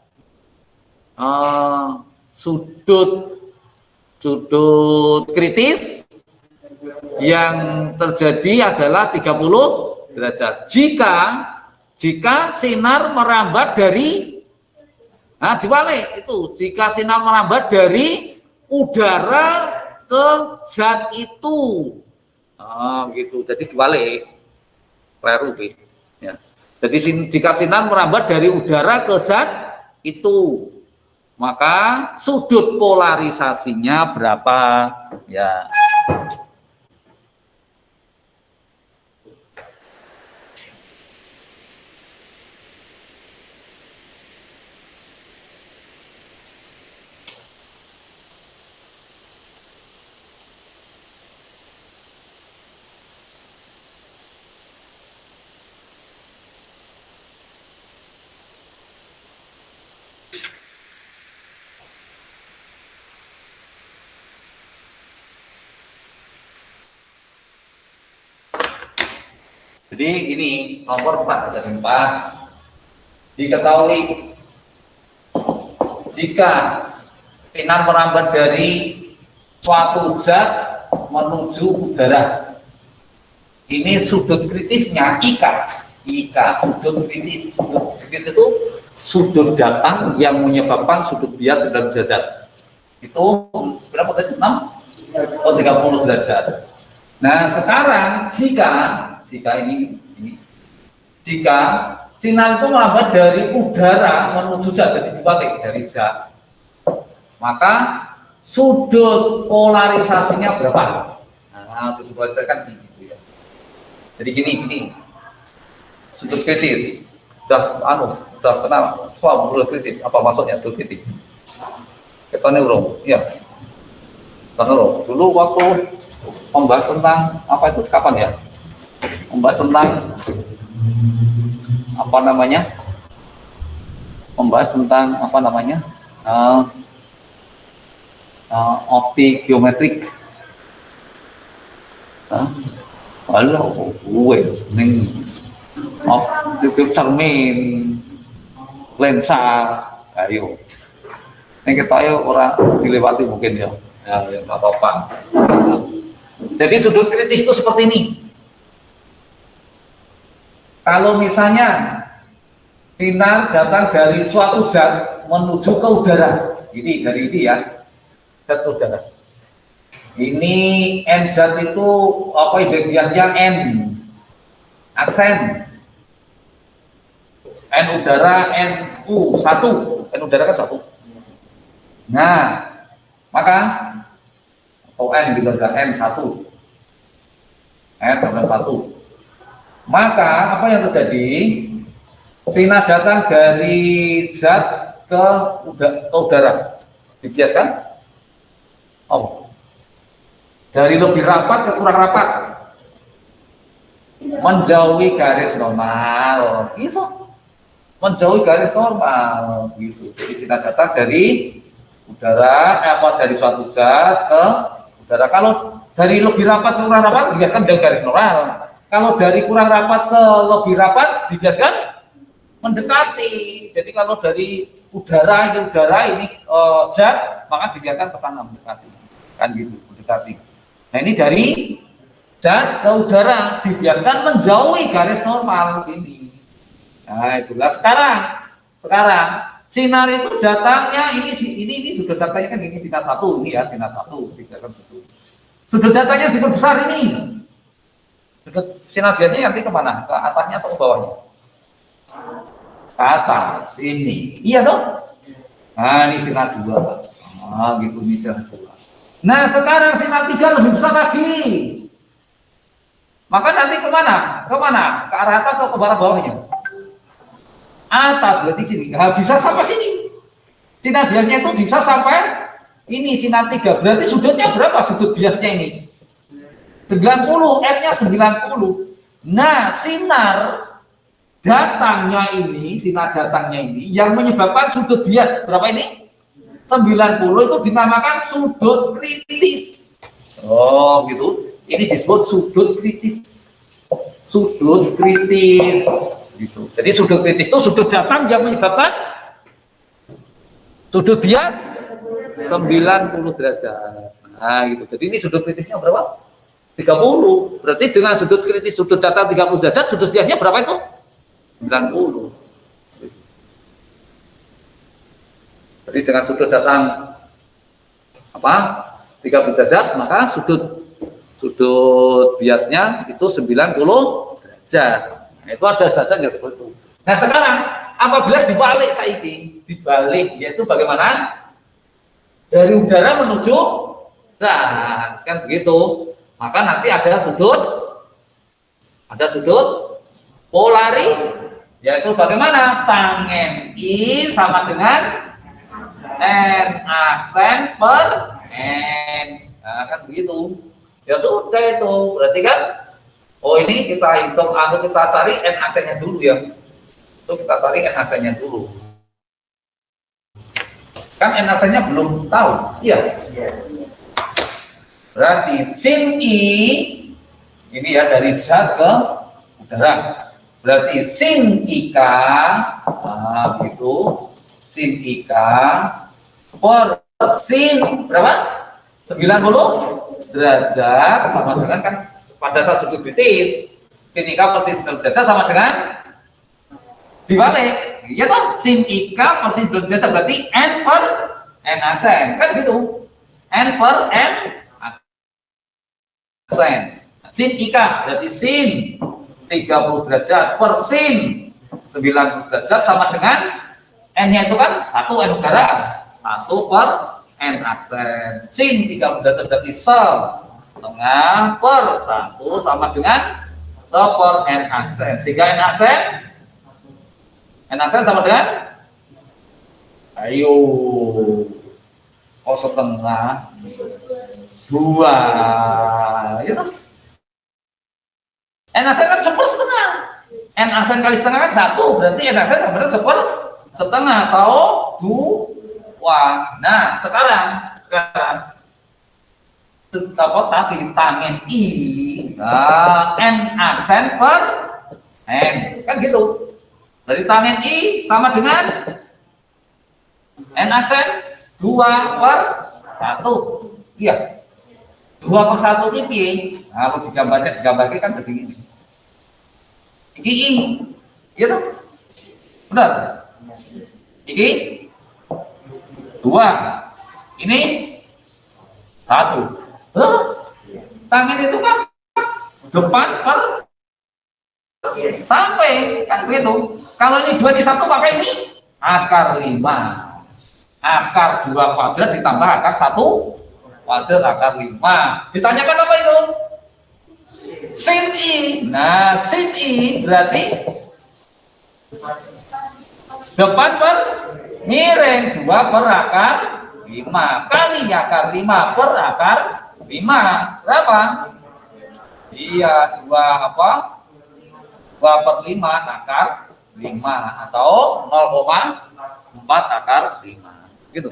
Sudut kritis yang terjadi adalah 30 derajat. Jika sinar merambat dari dibalik itu, jika sinar merambat dari udara ke zat itu. Gitu. Jadi dibalik. Kleru gitu. Ya. Jadi jika sinar merambat dari udara ke zat itu, maka sudut polarisasinya berapa? Ya. Jadi ini nomor 4 ada 4. Diketahui jika sinar merambat dari suatu zat menuju udara. Ini sudut kritisnya sudut kritis. Sudut kritis itu sudut datang yang menyebabkan sudut bias dan derajat. Itu berapa derajat? 6? Oh, 30 derajat. Nah, sekarang jika sinar itu melambat dari udara menuju zat, jadi dibalik dari zat, maka sudut polarisasinya berapa? Nah, sudut polarisasi kan gitu ya. Jadi gini, sudut kritis. Sudah kenal sudut kritis. Apa maksudnya sudut kritis? Kita neuro, ya. Dulu waktu membahas tentang apa itu kapan ya? Membahas tentang optik geometrik. Halo, gue ning cermin lensa, ayo. Ning kita orang dilewati mungkin ya yang topan. Jadi sudut kritis itu seperti ini. Kalau misalnya sinar datang dari suatu zat menuju ke udara, ini dari ini ya, zat udara. Ini N zat itu apa idealnya N aksen, N udara, NU 1, N udara kan 1. Nah, maka N juga N 1, N sama 1. Maka apa yang terjadi? Sinar datang dari zat ke udara, dibiaskan? Oh, dari lebih rapat ke kurang rapat, menjauhi garis normal, gitu. Menjauhi garis normal, gitu. Jadi sinar datang dari udara, dari suatu zat ke udara. Kalau dari lebih rapat ke kurang rapat, dibiaskan menjauhi garis normal. Kalau dari kurang rapat ke lebih rapat, dibiaskan mendekati. Jadi kalau dari udara ini zat, maka dibiarkan ke sana mendekati, kan gitu, mendekati. Nah ini dari zat ke udara dibiarkan menjauhi garis normal ini. Nah itulah sekarang sinar itu datangnya ini sudut datanya kan ini sinar 1 ini ya, sinar 1 dibiarkan satu. Sudut datanya diperbesar ini. Sudut sinar biasanya nanti kemana? Ke atasnya atau ke bawahnya? Ke atas, ini. Iya dong? Nah, ini sinar 2. Nah, gitu, ini sinar 2. Nah, sekarang sinar 3 lebih besar lagi. Maka nanti kemana? Kemana? Ke arah atas atau ke arah bawahnya? Atas, berarti sini. Nah, bisa sampai sini. Sinar biasnya itu bisa sampai ini, sinar 3. Berarti sudutnya berapa sudut biasnya ini? 90, N-nya 90. Nah, sinar datangnya ini yang menyebabkan sudut bias berapa ini? 90 itu dinamakan sudut kritis. Oh, gitu. Ini disebut sudut kritis. Sudut kritis. Gitu. Jadi sudut kritis itu sudut datang yang menyebabkan sudut bias 90 derajat. Nah, gitu. Jadi ini sudut kritisnya berapa? 30. Berarti dengan sudut kritis sudut datang 30 derajat, sudut biasnya berapa itu? 90. Jadi dengan sudut datang 30 derajat, maka sudut biasnya itu 90 derajat. Nah, itu ada zat yang seperti itu. Nah, sekarang apabila dibalik yaitu bagaimana? Dari udara menuju zat, kan begitu. Maka nanti ada sudut polari, yaitu bagaimana? Tangen I sama dengan N aksen per N. Nah, kan begitu. Ya sudah itu. Berarti kan, oh ini kita hitung, kita cari N aksennya dulu ya. Itu kita cari N aksennya dulu. Kan N aksennya belum tahu. Iya. Berarti sin I ini ya dari zat ke udara. Berarti sin IK gitu. Sin IK per sin berapa? 90 derajat sama dengan kan pada saat sudut titik sin ika per sin 90 derajat sama dengan dibalik ya toh, sin ika per sin 90 derajat berarti n per n aksen kan gitu, n per n aksen. Sin ika berarti sin 30 derajat per sin 90 derajat sama dengan n nya itu kan 1 n udara 1 per n aksen. Sin 30 derajat berarti setengah per 1 sama dengan per n aksen. 3 n aksen sama dengan ayo setengah 2 gitu. N aksen kan setengah. N aksen kali setengah kan 1, berarti N aksen sama dengan setengah atau 2. Nah, sekarang tadi tangen I, N aksen per N, kan gitu. Dari tangen I sama dengan N aksen 2 per 1. Iya. 2 per 1 ini piye? Kalau digambarkan kan begini. Iki I, iya toh? Benar? Iki 2, ini 1. Tangan itu kan depan per sampai kan begitu. Kalau ini 2 di 1 maka ini akar 5. Akar 2 kuadrat ditambah akar 1 kuadrat akar 5. Ditanyakan apa itu? Sin I. Nah, sin I berarti depan per miring 2 per akar 5 kali akar 5 per akar 5 berapa? Iya 2 apa? 2 per 5 akar 5 atau 0,4 akar 5 gitu.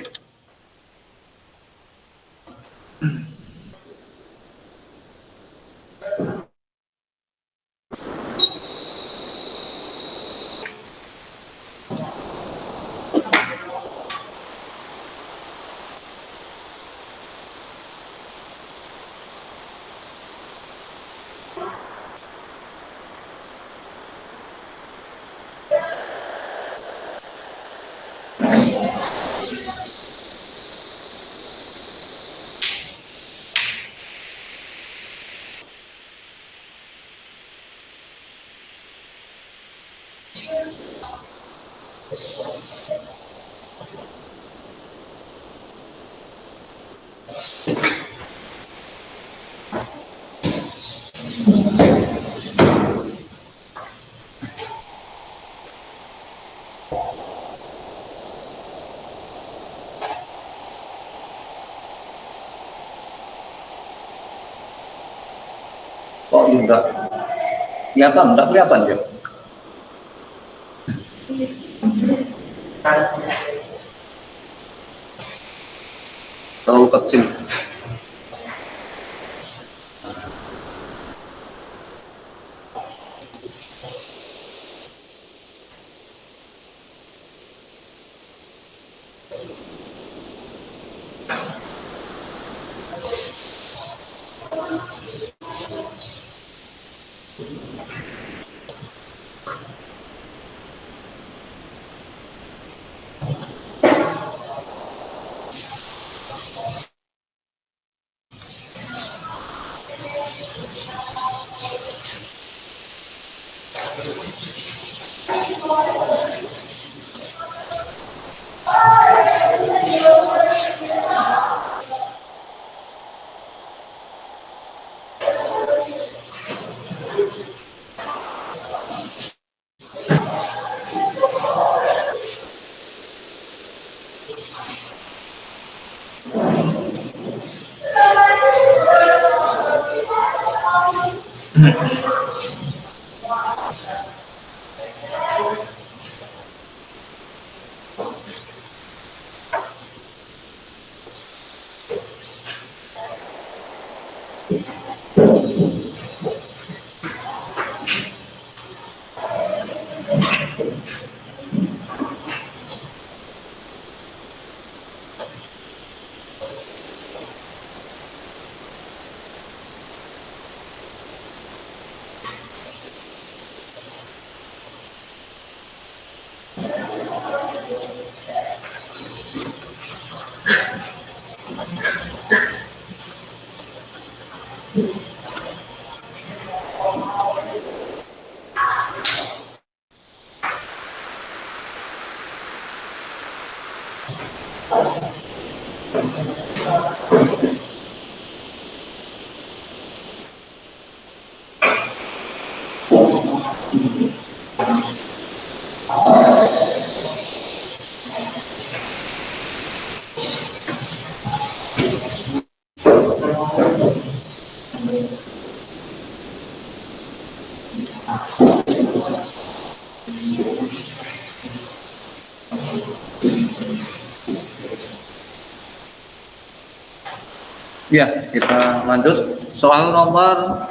Kok enggak kelihatan ya? Terlalu kecil. Ya, kita lanjut soal nomor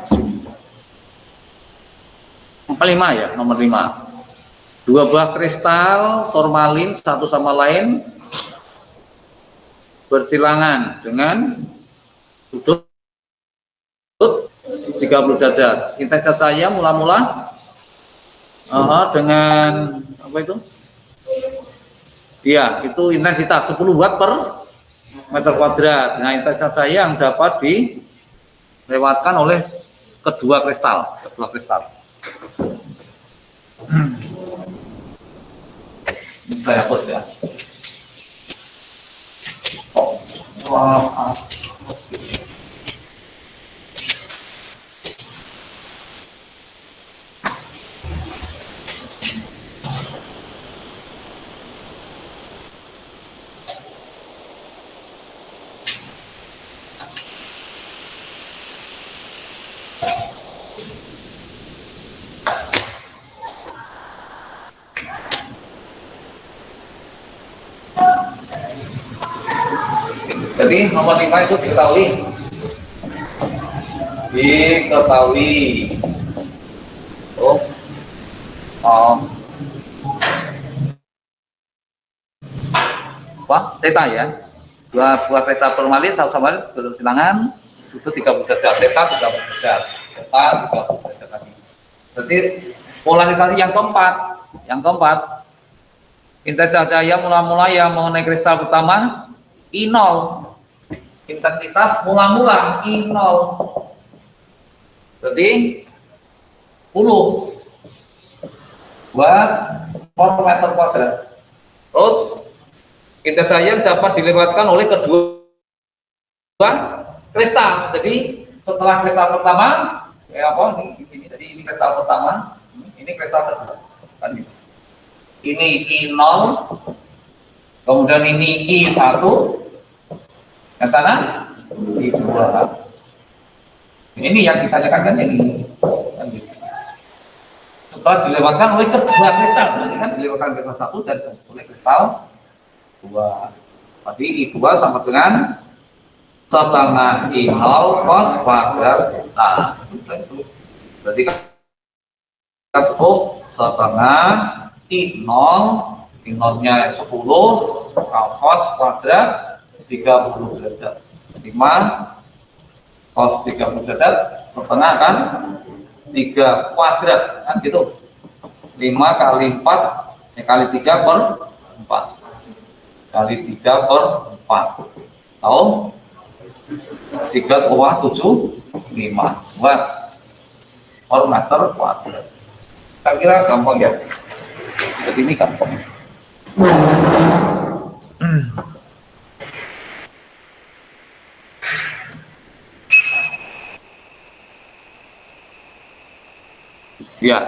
5 ya, nomor 5. Dua buah kristal formalin satu sama lain bersilangan dengan sudut 30 derajat. Intensitas cahaya mula-mula dengan apa itu? Ya, itu intensitas 10 watt per meter kuadrat. Nah, intensitas cahaya yang dapat dilewatkan oleh kedua kristal. Saya hapus ya. Jadi nomor 5 itu diketahui. Theta ya. Dua buah theta formalin satu sama lain bersilangan itu 30 derajat. Theta 30 derajat. Theta 30 derajat tadi. Berarti polarisasi yang keempat, intensitas cahaya mula-mula yang mengenai kristal pertama I0. Intensitas mula-mula I0. Berarti 10 watt per meter kuadrat. Terus intensitas cahaya dapat dilewatkan oleh kedua kristal. Jadi setelah kristal pertama, ini kristal pertama, ini kristal kedua. Kan gitu. Ini I0, kemudian ini I1, yang sana I2. Ini yang kita tanyakan kan ini. Kan gitu. Setelah dilewatkan oleh kedua kristal, ini kan dilewatkan kristal 1 dan oleh kristal 2. Tadi I2 sama dengan setengah I0 cos kuadrat theta. Berarti kan cukup setengah I0, I0-nya 10 cos kuadrat 30 derajat. 5 cos 30 derajat setengah kan 3 kuadrat kan gitu. 5 kali 4 kali 3 per 4 kali 3 per 4 tahu 3,75 watt per meter kuadrat. Saya kira gampang ya. Jadi ini gampang. Ya.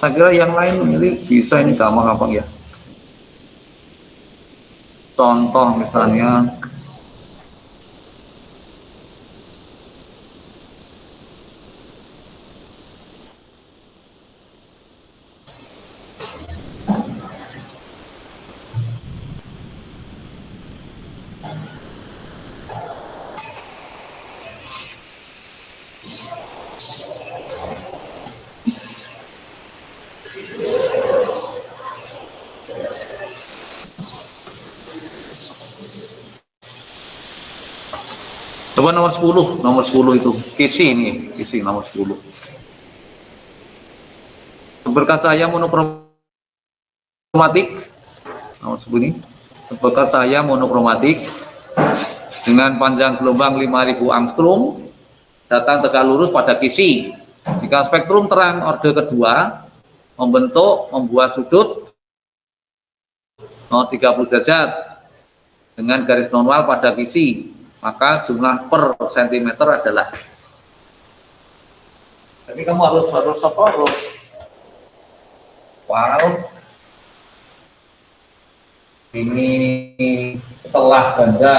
Saya kira yang lain ini bisa ini gampang ya. contoh misalnya coba nomor 10 itu kisi ini, kisi nomor 10. Berkat cahaya monokromatik nomor 10 ini, berkat cahaya monokromatik dengan panjang gelombang 5000 angstrom datang tegak lurus pada kisi. Jika spektrum terang orde kedua membuat sudut 30 derajat dengan garis normal pada kisi, maka jumlah per sentimeter adalah. Tapi kamu harus apa? Wow. Ini telah ganda,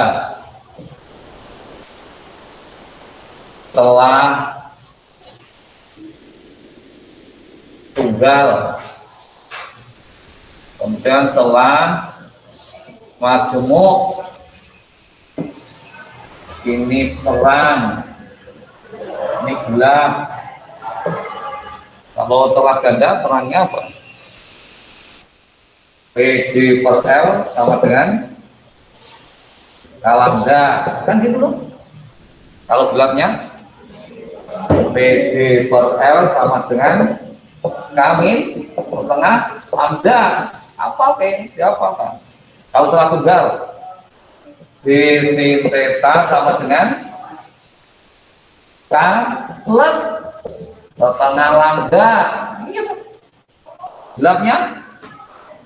telah tunggal, kemudian telah majemuk, ini terang, ini gelap. Kalau telah ganda, terangnya apa? PD per L sama dengan K lambda, kan gitu loh. Kalau gelapnya PD per L sama dengan K min setengah lambda. Apa P? Siapa kan? Kalau telah tunggal, D sin theta sama dengan K plus setengah lambda. Gitu. Gelapnya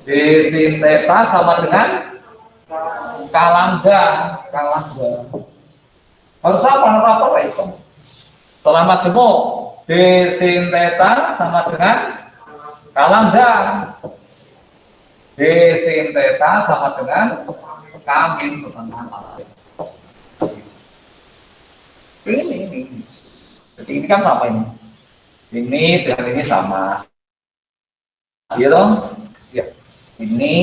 D sin theta sama dengan K lambda. Harus apa itu? Setelah majemuk, D sin theta sama dengan K lambda. D sin theta sama dengan K min setengah lambda. Ini. Jadi ini kan sama ini. Ini dengan ini sama. Iya dong? Ya. Ini